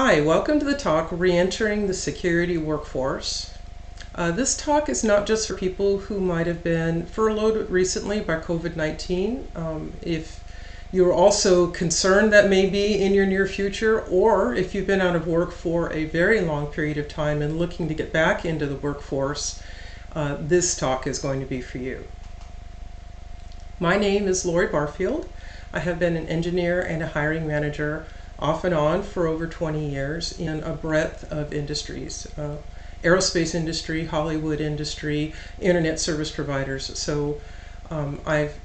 Hi, welcome to the talk, Reentering the Security Workforce. This talk is not just for people who might have been furloughed recently by COVID-19. If you're also concerned that may be in your near future, or if you've been out of work for a very long period of time and looking to get back into the workforce, this talk is going to be for you. My name is Barfield. I have been an engineer and a hiring manager off and on for over 20 years in a breadth of industries, aerospace industry, Hollywood industry, internet service providers. So I've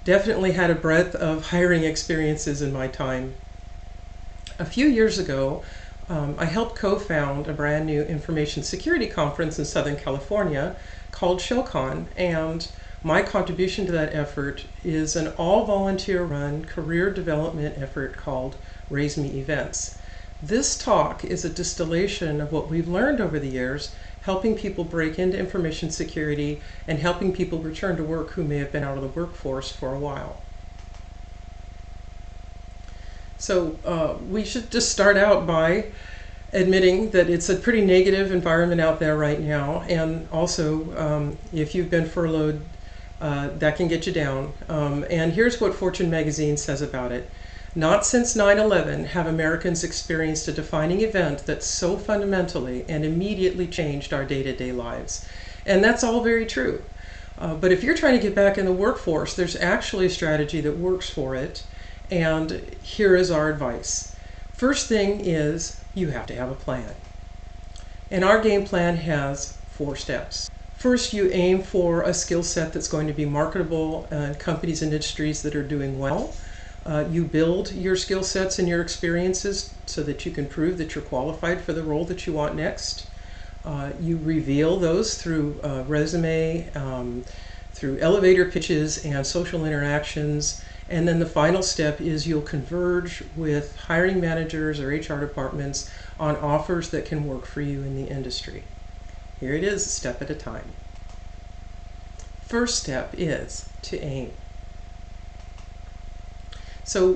definitely had a breadth of hiring experiences in my time. A few years ago, I helped co-found a brand new information security conference in Southern California called ShowCon, and my contribution to that effort is an all-volunteer run career development effort called Raise Me Events. This talk is a distillation of what we've learned over the years, helping people break into information security and helping people return to work who may have been out of the workforce for a while. So we should just start out by admitting that it's a pretty negative environment out there right now, and also if you've been furloughed, that can get you down. And here's what Fortune magazine says about it. Not since 9/11 have Americans experienced a defining event that so fundamentally and immediately changed our day-to-day lives. And that's all very true. But if you're trying to get back in the workforce, there's actually a strategy that works for it. And here is our advice. First thing is you have to have a plan. And our game plan has 4 steps. First, you aim for a skill set that's going to be marketable in companies and industries that are doing well. You build your skill sets and your experiences so that you can prove that you're qualified for the role that you want next. You reveal those through resume, through elevator pitches and social interactions. And then the final step is you'll converge with hiring managers or HR departments on offers that can work for you in the industry. Here it is, a step at a time. First step is to aim. So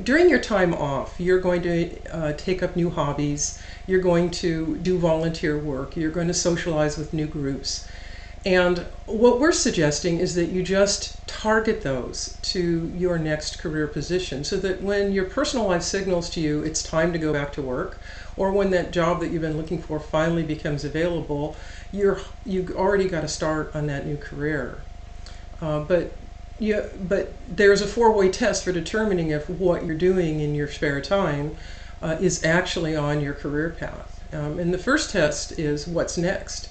during your time off, you're going to take up new hobbies, you're going to do volunteer work, you're going to socialize with new groups. And what we're suggesting is that you just target those to your next career position so that when your personal life signals to you it's time to go back to work, or when that job that you've been looking for finally becomes available, you've already got to start on that new career. But there's a 4-way test for determining if what you're doing in your spare time is actually on your career path. And the first test is what's next.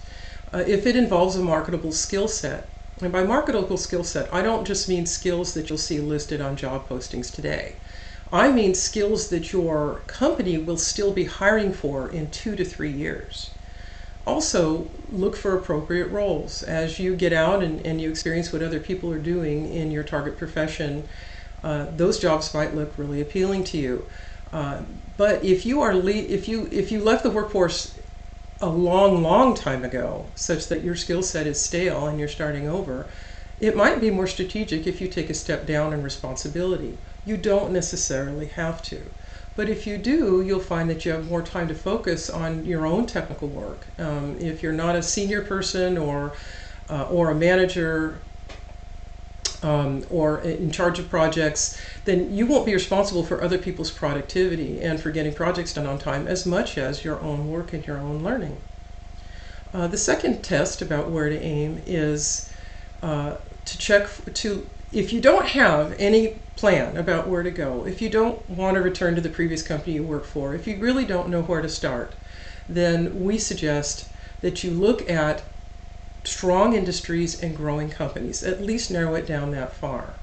If it involves a marketable skill set, and by marketable skill set, I don't just mean skills that you'll see listed on job postings today. I mean skills that your company will still be hiring for in 2 to 3 years. Also, look for appropriate roles. As you get out and you experience what other people are doing in your target profession, those jobs might look really appealing to you. But if you left the workforce a long time ago, such that your skill set is stale and you're starting over, it might be more strategic if you take a step down in responsibility. You don't necessarily have to. But if you do, you'll find that you have more time to focus on your own technical work. If you're not a senior person or a manager or in charge of projects, then you won't be responsible for other people's productivity and for getting projects done on time as much as your own work and your own learning. The second test about where to aim is to check if you don't have any plan about where to go, if you don't want to return to the previous company you work for, if you really don't know where to start, then we suggest that you look at strong industries and growing companies. At least narrow it down that far.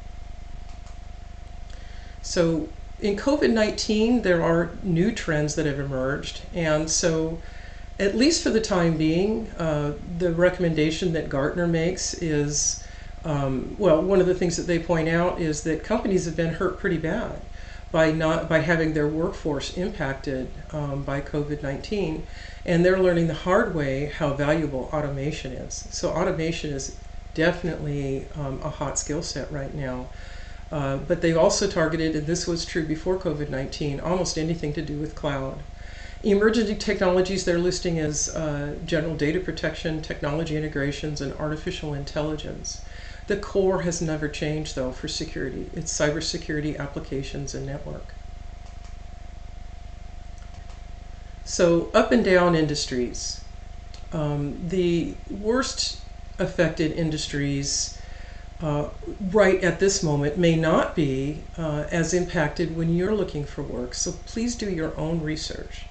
So in COVID-19, there are new trends that have emerged, and so at least for the time being, the recommendation that Gartner makes is one of the things that they point out is that companies have been hurt pretty bad by having their workforce impacted by COVID-19, and they're learning the hard way how valuable automation is. So automation is definitely a hot skill set right now. But they've also targeted, and this was true before COVID-19, almost anything to do with cloud. Emerging technologies they're listing as general data protection, technology integrations, and artificial intelligence. The core has never changed, though, for security. It's cybersecurity, applications, and network. So up and down industries. The worst affected industries right at this moment may not be as impacted when you're looking for work. So please do your own research.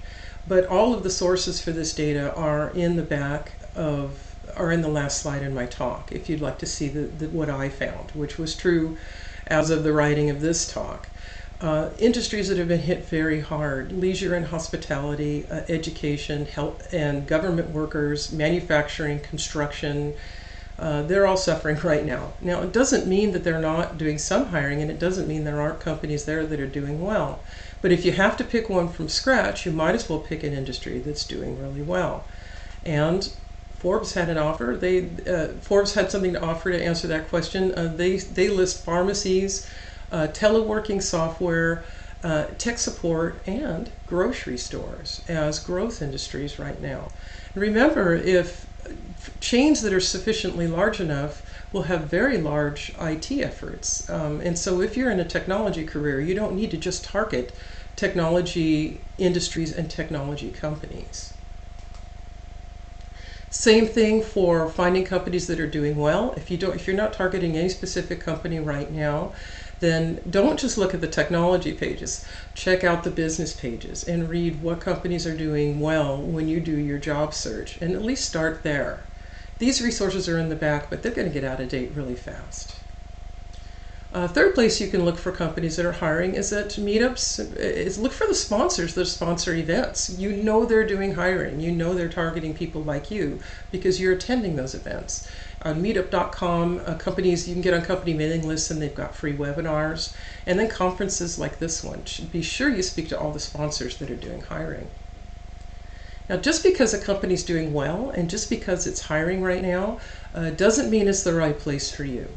But all of the sources for this data are in the last slide in my talk, if you'd like to see what I found, which was true as of the writing of this talk. Industries that have been hit very hard: leisure and hospitality, education, health and government workers, manufacturing, construction. They're all suffering right now. Now, it doesn't mean that they're not doing some hiring, and it doesn't mean there aren't companies there that are doing well. But if you have to pick one from scratch, you might as well pick an industry that's doing really well. And Forbes had an offer. Forbes had something to offer to answer that question. They list pharmacies, teleworking software, tech support, and grocery stores as growth industries right now. And remember, if chains that are sufficiently large enough will have very large IT efforts. And so if you're in a technology career, you don't need to just target technology industries and technology companies. Same thing for finding companies that are doing well. If you're not targeting any specific company right now, then don't just look at the technology pages. Check out the business pages and read what companies are doing well when you do your job search, and at least start there. These resources are in the back, but they're going to get out of date really fast. Third place you can look for companies that are hiring is at meetups. Look for the sponsors that sponsor events. You know they're doing hiring. You know they're targeting people like you because you're attending those events. On meetup.com, companies, you can get on company mailing lists and they've got free webinars. And then conferences like this one. Be sure you speak to all the sponsors that are doing hiring. Now, just because a company's doing well and just because it's hiring right now doesn't mean it's the right place for you.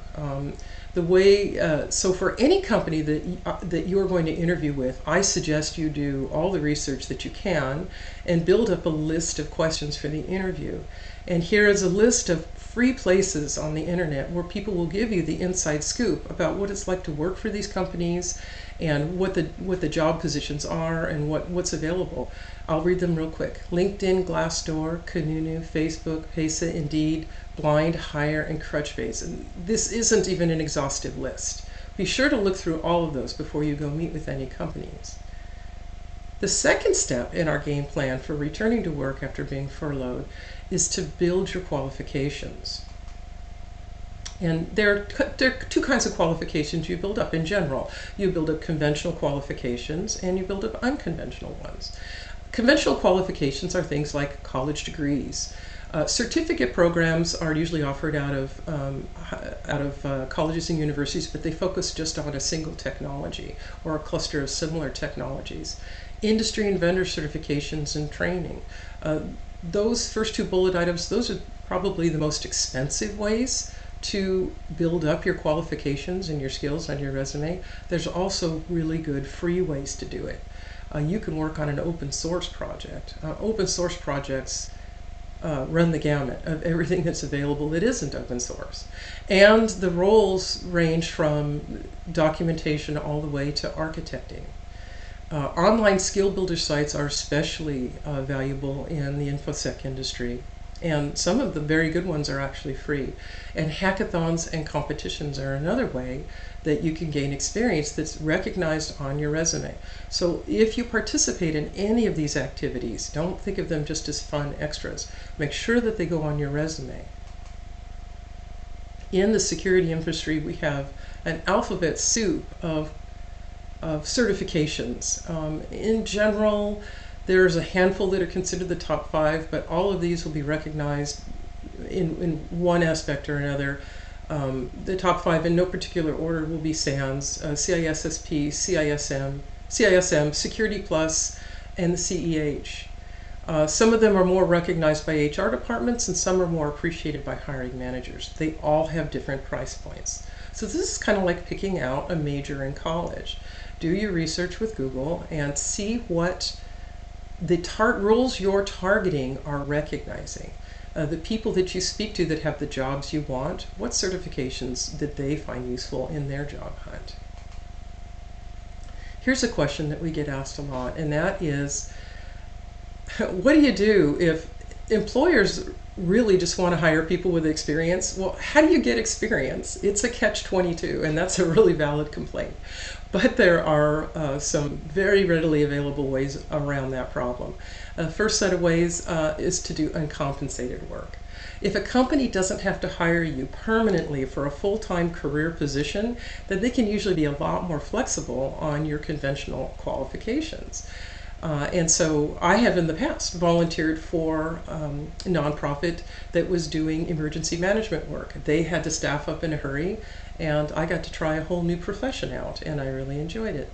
So for any company that you're going to interview with, I suggest you do all the research that you can and build up a list of questions for the interview. And here is a list of free places on the internet where people will give you the inside scoop about what it's like to work for these companies and what the job positions are and what's available. I'll read them real quick. LinkedIn, Glassdoor, Kununu, Facebook, Paysa, Indeed, Blind, Hire, and Crunchbase. And this isn't even an exhaustive list. Be sure to look through all of those before you go meet with any companies. The second step in our game plan for returning to work after being furloughed is to build your qualifications. And there are two kinds of qualifications you build up in general. You build up conventional qualifications and you build up unconventional ones. Conventional qualifications are things like college degrees. Certificate programs are usually offered out of colleges and universities, but they focus just on a single technology or a cluster of similar technologies. Industry and vendor certifications and training. Those first two bullet items, those are probably the most expensive ways to build up your qualifications and your skills on your resume. There's also really good free ways to do it. You can work on an open source project. Open source projects run the gamut of everything that's available that isn't open source. And the roles range from documentation all the way to architecting. Online skill builder sites are especially valuable in the InfoSec industry. And some of the very good ones are actually free. And hackathons and competitions are another way that you can gain experience that's recognized on your resume. So if you participate in any of these activities, don't think of them just as fun extras. Make sure that they go on your resume. In the security industry, we have an alphabet soup of certifications. In general, there's a handful that are considered the top 5, but all of these will be recognized in one aspect or another. The top 5 in no particular order will be SANS, CISSP, CISM, Security Plus, and the CEH. Some of them are more recognized by HR departments and some are more appreciated by hiring managers. They all have different price points. So this is kind of like picking out a major in college. Do your research with Google and see what the roles you're targeting are recognizing. The people that you speak to that have the jobs you want, what certifications did they find useful in their job hunt? Here's a question that we get asked a lot, and that is, what do you do if employers really just want to hire people with experience? Well, how do you get experience? It's a catch-22, and that's a really valid complaint. But there are some very readily available ways around that problem. First set of ways is to do uncompensated work. If a company doesn't have to hire you permanently for a full-time career position, then they can usually be a lot more flexible on your conventional qualifications. And so I have in the past volunteered for a nonprofit that was doing emergency management work. They had to staff up in a hurry, and I got to try a whole new profession out, and I really enjoyed it.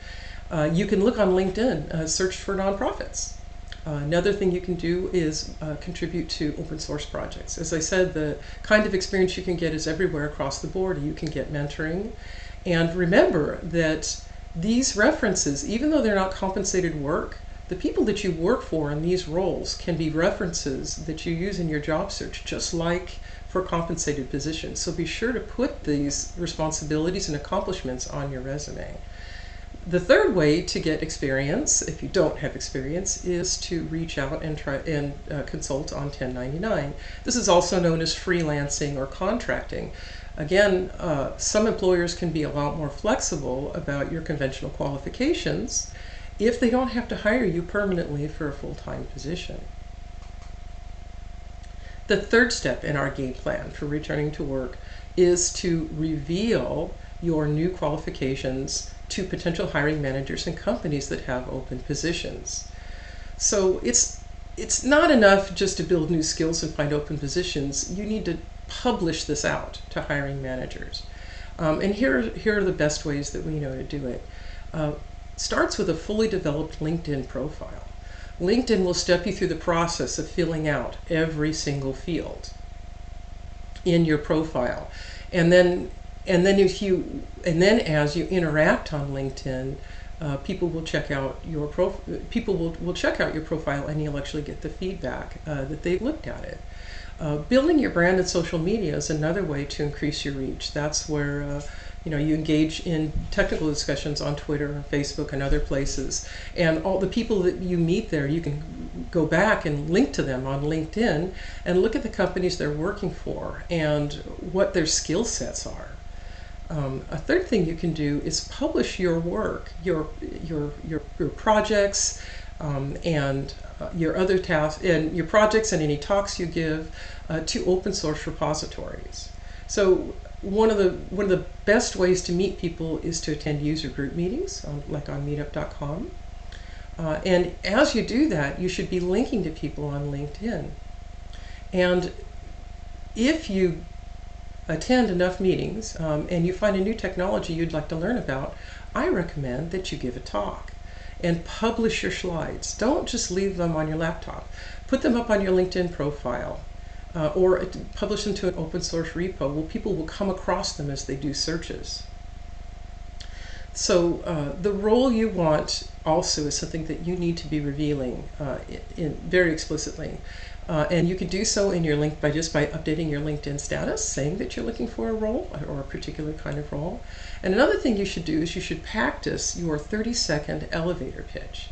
You can look on LinkedIn, search for nonprofits. Another thing you can do is contribute to open source projects. As I said, the kind of experience you can get is everywhere across the board. You can get mentoring. And remember that these references, even though they're not compensated work, the people that you work for in these roles can be references that you use in your job search, just like for compensated positions. So be sure to put these responsibilities and accomplishments on your resume. The third way to get experience, if you don't have experience, is to reach out and try and consult on 1099. This is also known as freelancing or contracting. Again, some employers can be a lot more flexible about your conventional qualifications if they don't have to hire you permanently for a full-time position. The third step in our game plan for returning to work is to reveal your new qualifications to potential hiring managers and companies that have open positions. So it's not enough just to build new skills and find open positions. You need to publish this out to hiring managers. And here are the best ways that we know to do it. Starts with a fully developed LinkedIn profile. LinkedIn will step you through the process of filling out every single field in your profile. And then as you interact on LinkedIn, people will check out your will check out your profile, and you'll actually get the feedback that they've looked at it. Building your brand in social media is another way to increase your reach. That's where you engage in technical discussions on Twitter and Facebook and other places. And all the people that you meet there, you can go back and link to them on LinkedIn and look at the companies they're working for and what their skill sets are. A third thing you can do is publish your work, your projects, and your other tasks, and your projects and any talks you give to open source repositories. So one of the best ways to meet people is to attend user group meetings, like on meetup.com. And as you do that, you should be linking to people on LinkedIn. And if you attend enough meetings and you find a new technology you'd like to learn about, I recommend that you give a talk and publish your slides. Don't just leave them on your laptop. Put them up on your LinkedIn profile. Or publish them to an open source repo where people will come across them as they do searches. So the role you want also is something that you need to be revealing very explicitly. And you can do so in your link by updating your LinkedIn status, saying that you're looking for a role or a particular kind of role. And another thing you should do is you should practice your 30-second elevator pitch.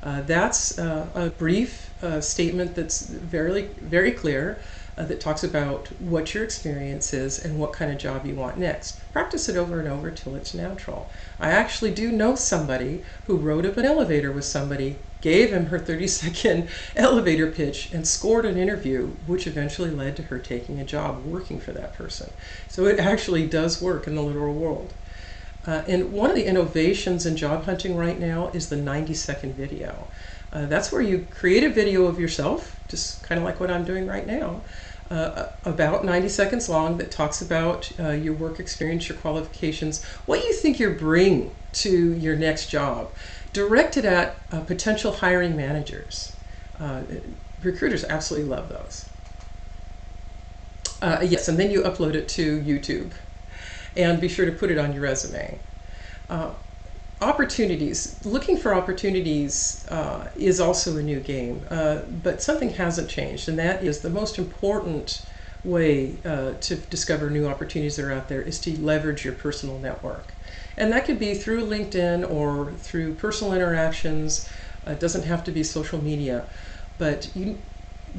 That's a brief statement that's very, very clear, that talks about what your experience is and what kind of job you want next. Practice it over and over till it's natural. I actually do know somebody who rode up an elevator with somebody, gave him her 30-second elevator pitch, and scored an interview, which eventually led to her taking a job working for that person. So it actually does work in the literal world. And one of the innovations in job hunting right now is the 90-second video. That's where you create a video of yourself, just kind of like what I'm doing right now, about 90 seconds long, that talks about your work experience, your qualifications, what you think you bring to your next job, directed at potential hiring managers. recruiters absolutely love those. Yes, and then you upload it to YouTube, and be sure to put it on your resume. Uh, Opportunities, looking for opportunities is also a new game, but something hasn't changed, and that is the most important way to discover new opportunities that are out there is to leverage your personal network. And that could be through LinkedIn or through personal interactions. It doesn't have to be social media, but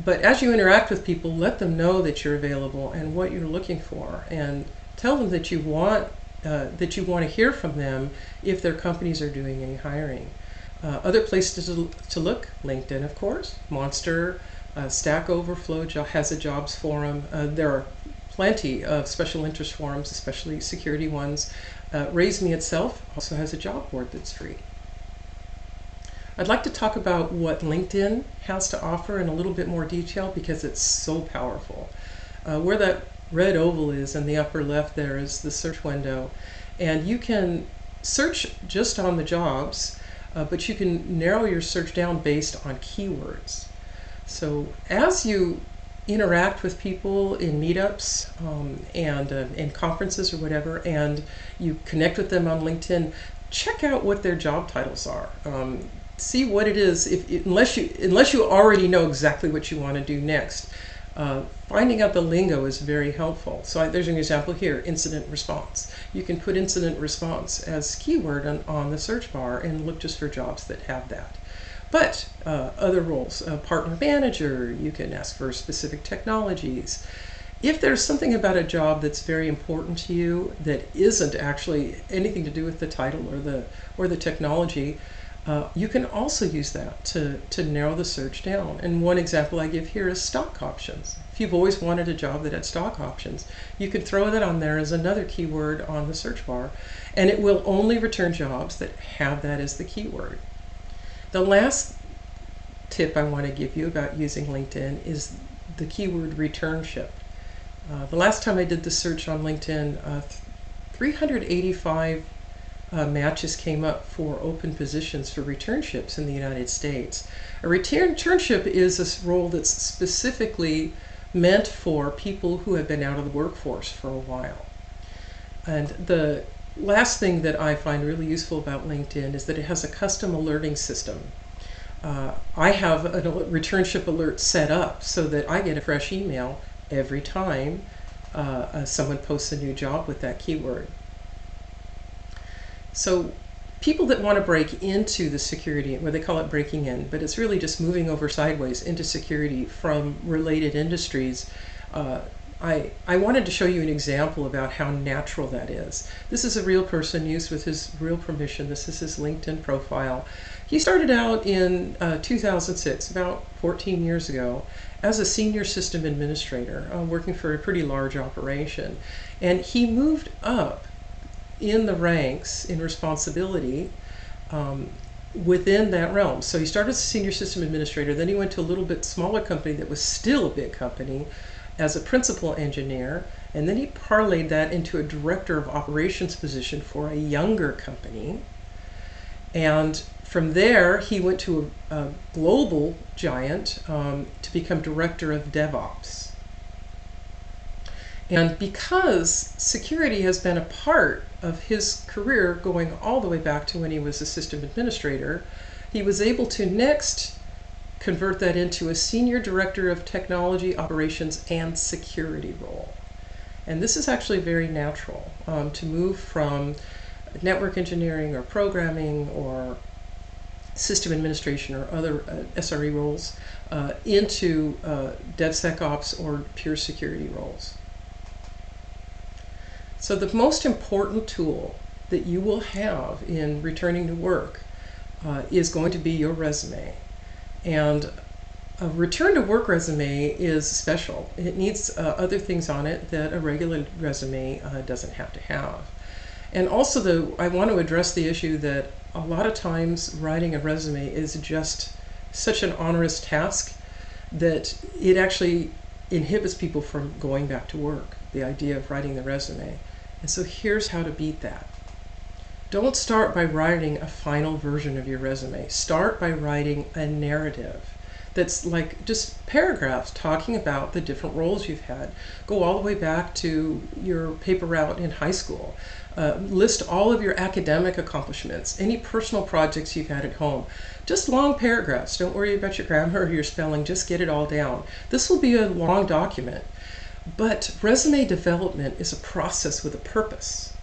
as you interact with people, let them know that you're available and what you're looking for, and tell them that you want to hear from them if their companies are doing any hiring. Other places to look: LinkedIn, of course, Monster, Stack Overflow has a jobs forum. There are plenty of special interest forums, especially security ones. Raise Me itself also has a job board that's free. I'd like to talk about what LinkedIn has to offer in a little bit more detail because it's so powerful. Where that red oval is in the upper left there is the search window, and you can search just on the jobs, but you can narrow your search down based on keywords. So as you interact with people in meetups and in conferences or whatever, and you connect with them on LinkedIn, check out what their job titles are. See what it is, unless you already know exactly what you want to do next. Finding out the lingo is very helpful. So there's an example here: incident response. You can put incident response as keyword on the search bar and look just for jobs that have that. But other roles, partner manager, you can ask for specific technologies. If there's something about a job that's very important to you that isn't actually anything to do with the title or the technology, you can also use that to narrow the search down. And one example I give here is stock options. If you've always wanted a job that had stock options, you could throw that on there as another keyword on the search bar, and it will only return jobs that have that as the keyword. The last tip I want to give you about using LinkedIn is the keyword returnship. The last time I did the search on LinkedIn, 385 matches came up for open positions for returnships in the United States. A returnship is a role that's specifically meant for people who have been out of the workforce for a while. And the last thing that I find really useful about LinkedIn is that it has a custom alerting system. I have a returnship alert set up so that I get a fresh email every time someone posts a new job with that keyword. So people that want to break into the security, where they call it breaking in, but it's really just moving over sideways into security from related industries, I wanted to show you an example about how natural that is. This is a real person used with his real permission. This is his LinkedIn profile. He started out in 2006, about 14 years ago, as a senior system administrator, working for a pretty large operation. And he moved up in the ranks in responsibility within that realm. So he started as a senior system administrator, then he went to a little bit smaller company that was still a big company as a principal engineer, and then he parlayed that into a director of operations position for a younger company. And from there, he went to a global giant to become director of DevOps. And because security has been a part of his career going all the way back to when he was a system administrator, he was able to next convert that into a senior director of technology, operations, and security role. And this is actually very natural to move from network engineering or programming or system administration or other SRE roles into DevSecOps or pure security roles. So the most important tool that you will have in returning to work is going to be your resume. And a return to work resume is special. It needs other things on it that a regular resume doesn't have to have. And also I want to address the issue that a lot of times writing a resume is just such an onerous task that it actually inhibits people from going back to work, the idea of writing the resume. And so here's how to beat that. Don't start by writing a final version of your resume. Start by writing a narrative that's like just paragraphs talking about the different roles you've had. Go all the way back to your paper route in high school. List all of your academic accomplishments, any personal projects you've had at home. Just long paragraphs. Don't worry about your grammar or your spelling, just get it all down. This will be a long document, but resume development is a process with a purpose.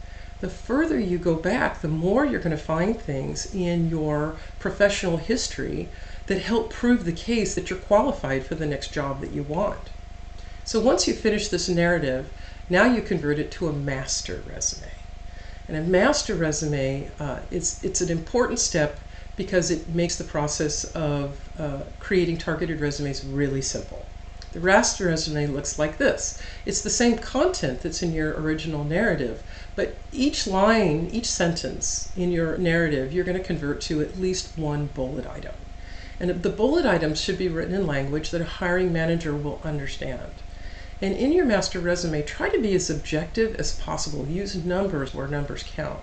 The further you go back, the more you're going to find things in your professional history that help prove the case that you're qualified for the next job that you want. So once you finish this narrative, now you convert it to a master resume. And a master resume, it's an important step because it makes the process of creating targeted resumes really simple. The raster resume looks like this. It's the same content that's in your original narrative, but each line, each sentence in your narrative, you're going to convert to at least one bullet item. And the bullet items should be written in language that a hiring manager will understand. And in your master resume, try to be as objective as possible. Use numbers where numbers count.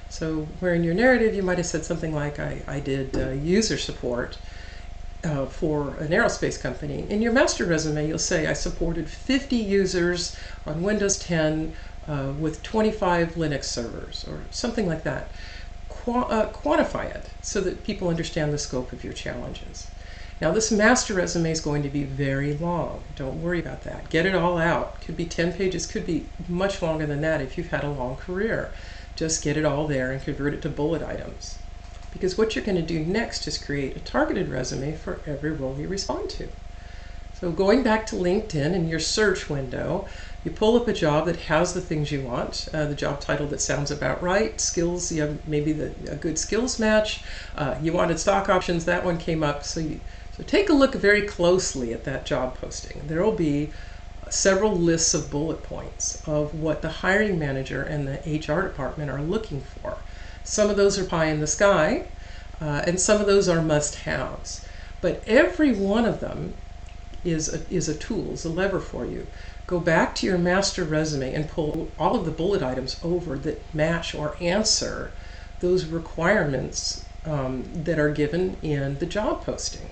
So where in your narrative you might have said something like, I did user support for an aerospace company. In your master resume, you'll say, I supported 50 users on Windows 10 with 25 Linux servers, or something like that. Quantify it so that people understand the scope of your challenges. Now, this master resume is going to be very long. Don't worry about that. Get it all out. Could be 10 pages, could be much longer than that if you've had a long career. Just get it all there and convert it to bullet items. Because what you're going to do next is create a targeted resume for every role you respond to. So going back to LinkedIn in your search window, you pull up a job that has the things you want, the job title that sounds about right, skills, you have maybe a good skills match, you wanted stock options, that one came up. So take a look very closely at that job posting. There will be several lists of bullet points of what the hiring manager and the HR department are looking for. Some of those are pie in the sky, and some of those are must-haves. But every one of them is a tool, is a lever for you. Go back to your master resume and pull all of the bullet items over that match or answer those requirements that are given in the job posting.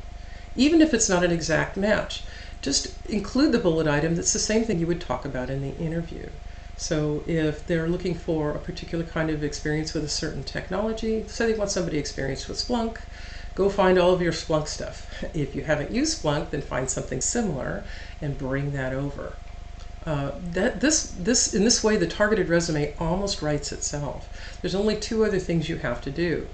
Even if it's not an exact match, just include the bullet item that's the same thing you would talk about in the interview. So if they're looking for a particular kind of experience with a certain technology, say they want somebody experienced with Splunk, go find all of your Splunk stuff. If you haven't used Splunk, then find something similar and bring that over. In this way, the targeted resume almost writes itself. There's only two other things you have to do.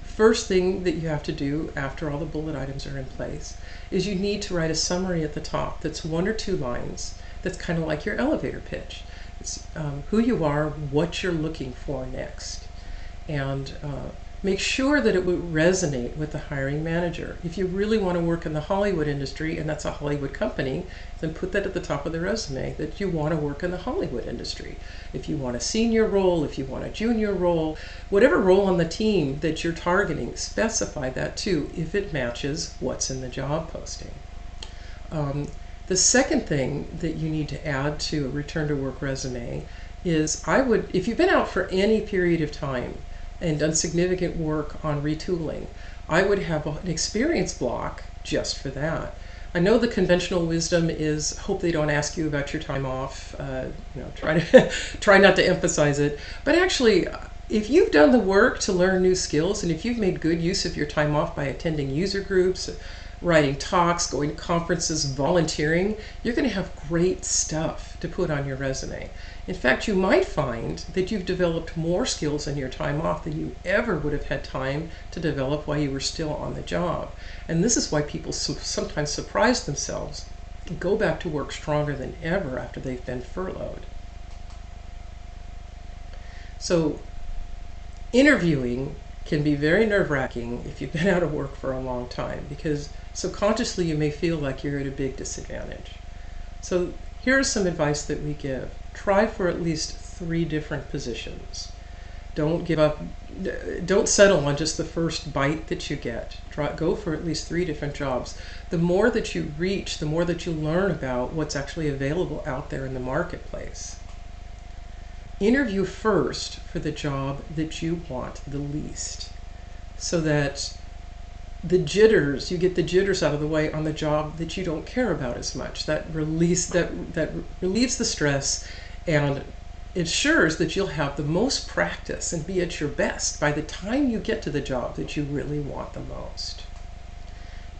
First thing that you have to do after all the bullet items are in place is you need to write a summary at the top that's 1 or 2 lines that's kind of like your elevator pitch. It's who you are, what you're looking for next, and make sure that it would resonate with the hiring manager. If you really want to work in the Hollywood industry, and that's a Hollywood company, then put that at the top of the resume, that you want to work in the Hollywood industry. If you want a senior role, if you want a junior role, whatever role on the team that you're targeting, specify that too, if it matches what's in the job posting. The second thing that you need to add to a return to work resume is if you've been out for any period of time and done significant work on retooling, I would have an experience block just for that. I know the conventional wisdom is hope they don't ask you about your time off. Try not to emphasize it. But actually, if you've done the work to learn new skills, and if you've made good use of your time off by attending user groups, writing talks, going to conferences, volunteering, you're going to have great stuff to put on your resume. In fact, you might find that you've developed more skills in your time off than you ever would have had time to develop while you were still on the job. And this is why people sometimes surprise themselves and go back to work stronger than ever after they've been furloughed. So interviewing can be very nerve-wracking if you've been out of work for a long time, because subconsciously you may feel like you're at a big disadvantage. So here's some advice that we give. Try for at least 3 different positions. Don't give up. Don't settle on just the first bite that you get. Go for at least 3 different jobs. The more that you reach, the more that you learn about what's actually available out there in the marketplace. Interview first for the job that you want the least, so that the jitters, you get the jitters out of the way on the job that you don't care about as much. That relieves the stress and ensures that you'll have the most practice and be at your best by the time you get to the job that you really want the most.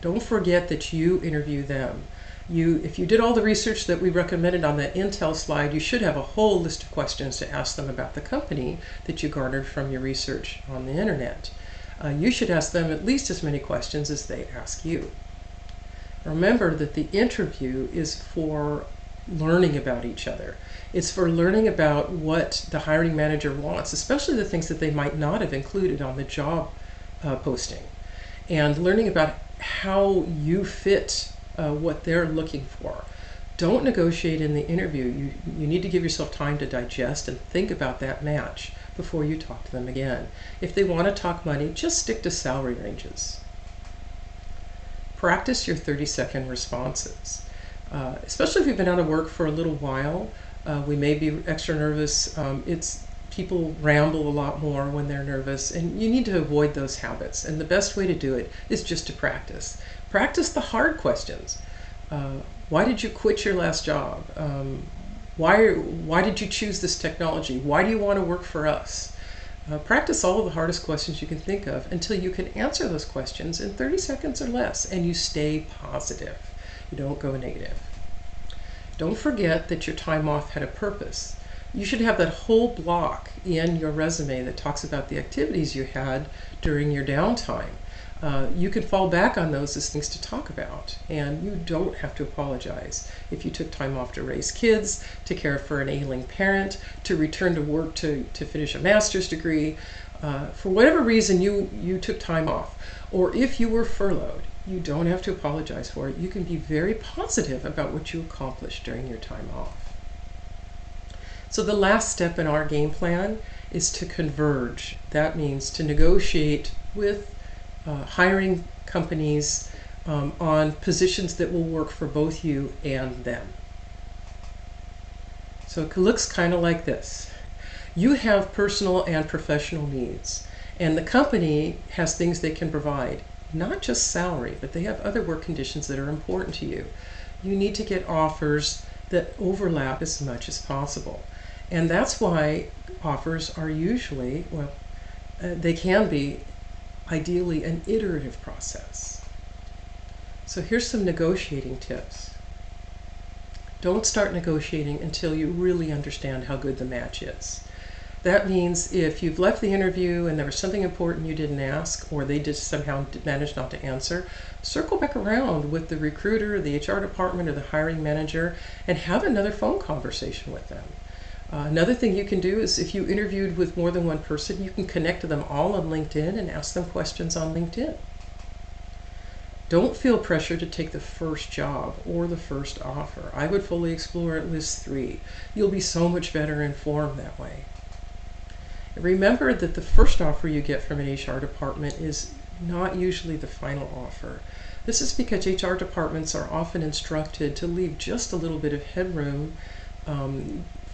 Don't forget that you interview them. If you did all the research that we recommended on that Intel slide, you should have a whole list of questions to ask them about the company that you garnered from your research on the internet. You should ask them at least as many questions as they ask you. Remember that the interview is for learning about each other. It's for learning about what the hiring manager wants, especially the things that they might not have included on the job posting, and learning about how you fit what they're looking for. Don't negotiate in the interview. You need to give yourself time to digest and think about that match before you talk to them again. If they want to talk money, just stick to salary ranges. Practice your 30-second responses. Especially if you've been out of work for a little while, we may be extra nervous. People ramble a lot more when they're nervous, and you need to avoid those habits. And the best way to do it is just to practice. Practice the hard questions. Why did you quit your last job? Why did you choose this technology? Why do you want to work for us? Practice all of the hardest questions you can think of until you can answer those questions in 30 seconds or less, and you stay positive. You don't go negative. Don't forget that your time off had a purpose. You should have that whole block in your resume that talks about the activities you had during your downtime. You can fall back on those as things to talk about, and you don't have to apologize. If you took time off to raise kids, to care for an ailing parent, to return to work to finish a master's degree, for whatever reason you took time off, or if you were furloughed, you don't have to apologize for it. You can be very positive about what you accomplished during your time off. So the last step in our game plan is to converge. That means to negotiate with hiring companies on positions that will work for both you and them. So it looks kind of like this. You have personal and professional needs, and the company has things they can provide, not just salary, but they have other work conditions that are important to you. You need to get offers that overlap as much as possible. And that's why offers are usually, they can be ideally an iterative process. So here's some negotiating tips. Don't start negotiating until you really understand how good the match is. That means if you've left the interview and there was something important you didn't ask, or they just somehow managed not to answer, circle back around with the recruiter, the HR department, or the hiring manager and have another phone conversation with them. Another thing you can do is if you interviewed with more than one person, you can connect to them all on LinkedIn and ask them questions on LinkedIn. Don't feel pressure to take the first job or the first offer. I would fully explore at least 3. You'll be so much better informed that way. Remember that the first offer you get from an HR department is not usually the final offer. This is because HR departments are often instructed to leave just a little bit of headroom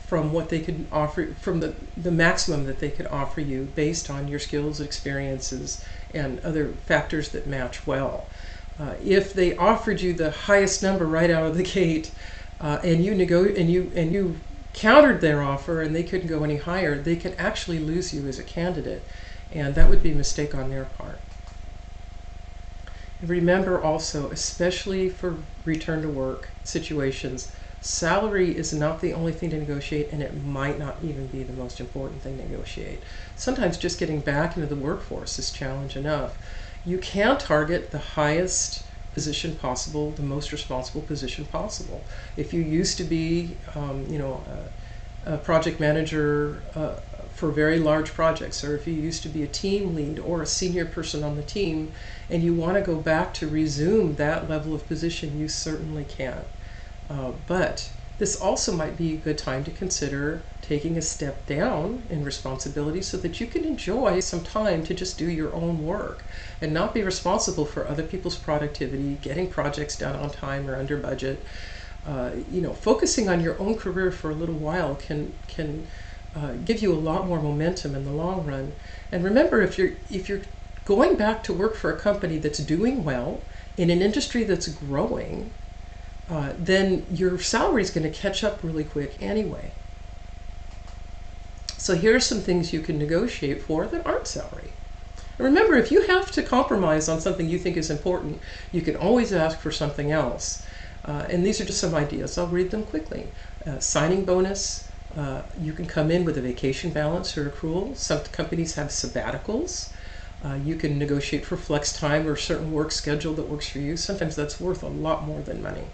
from what they could offer, from the maximum that they could offer you based on your skills, experiences, and other factors that match well. If they offered you the highest number right out of the gate, and you countered their offer and they couldn't go any higher, they could actually lose you as a candidate, and that would be a mistake on their part. And remember also, especially for return to work situations, salary is not the only thing to negotiate, and it might not even be the most important thing to negotiate. Sometimes just getting back into the workforce is challenge enough. You can target the highest position possible, the most responsible position possible. If you used to be, a project manager for very large projects, or if you used to be a team lead or a senior person on the team, and you want to go back to resume that level of position, you certainly can. But this also might be a good time to consider taking a step down in responsibility so that you can enjoy some time to just do your own work and not be responsible for other people's productivity, getting projects done on time or under budget. Focusing on your own career for a little while can give you a lot more momentum in the long run. And remember, if you're going back to work for a company that's doing well in an industry that's growing, then your salary is going to catch up really quick anyway. So here are some things you can negotiate for that aren't salary. And remember, if you have to compromise on something you think is important, you can always ask for something else. And these are just some ideas. I'll read them quickly. Signing bonus. You can come in with a vacation balance or accrual. Some companies have sabbaticals. You can negotiate for flex time or a certain work schedule that works for you. Sometimes that's worth a lot more than money.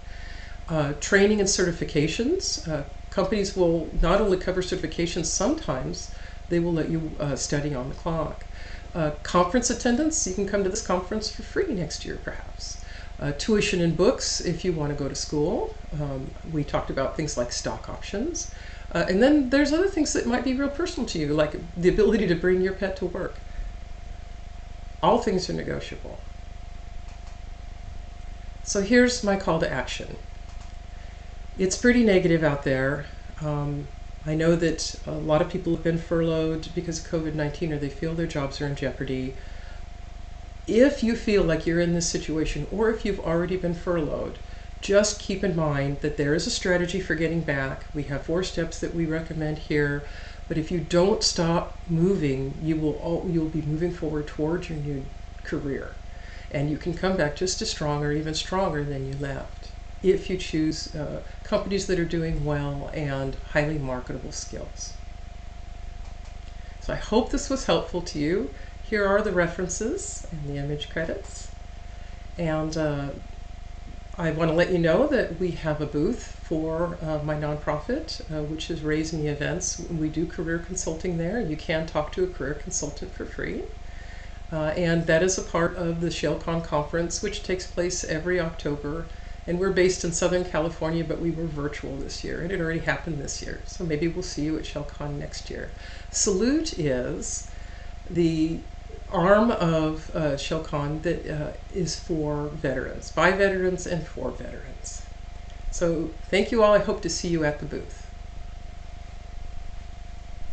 Training and certifications. Companies will not only cover certifications, sometimes they will let you study on the clock. Conference attendance. You can come to this conference for free next year, perhaps. Tuition and books if you want to go to school. We talked about things like stock options. And then there's other things that might be real personal to you, like the ability to bring your pet to work. All things are negotiable. So here's my call to action. It's pretty negative out there. I know that a lot of people have been furloughed because of COVID-19 or they feel their jobs are in jeopardy. If you feel like you're in this situation or if you've already been furloughed, just keep in mind that there is a strategy for getting back. We have 4 steps that we recommend here. But if you don't stop moving, you'll be moving forward towards your new career. And you can come back just as strong or even stronger than you left if you choose companies that are doing well and highly marketable skills. So I hope this was helpful to you. Here are the references and the image credits. And I want to let you know that we have a booth for my nonprofit, which is Raise Me Events. We do career consulting there. You can talk to a career consultant for free. And that is a part of the ShellCon conference, which takes place every October. And we're based in Southern California, but we were virtual this year, and it already happened this year. So maybe we'll see you at ShellCon next year. Salute is the arm of ShellCon that is for veterans, by veterans and for veterans. So thank you all. I hope to see you at the booth.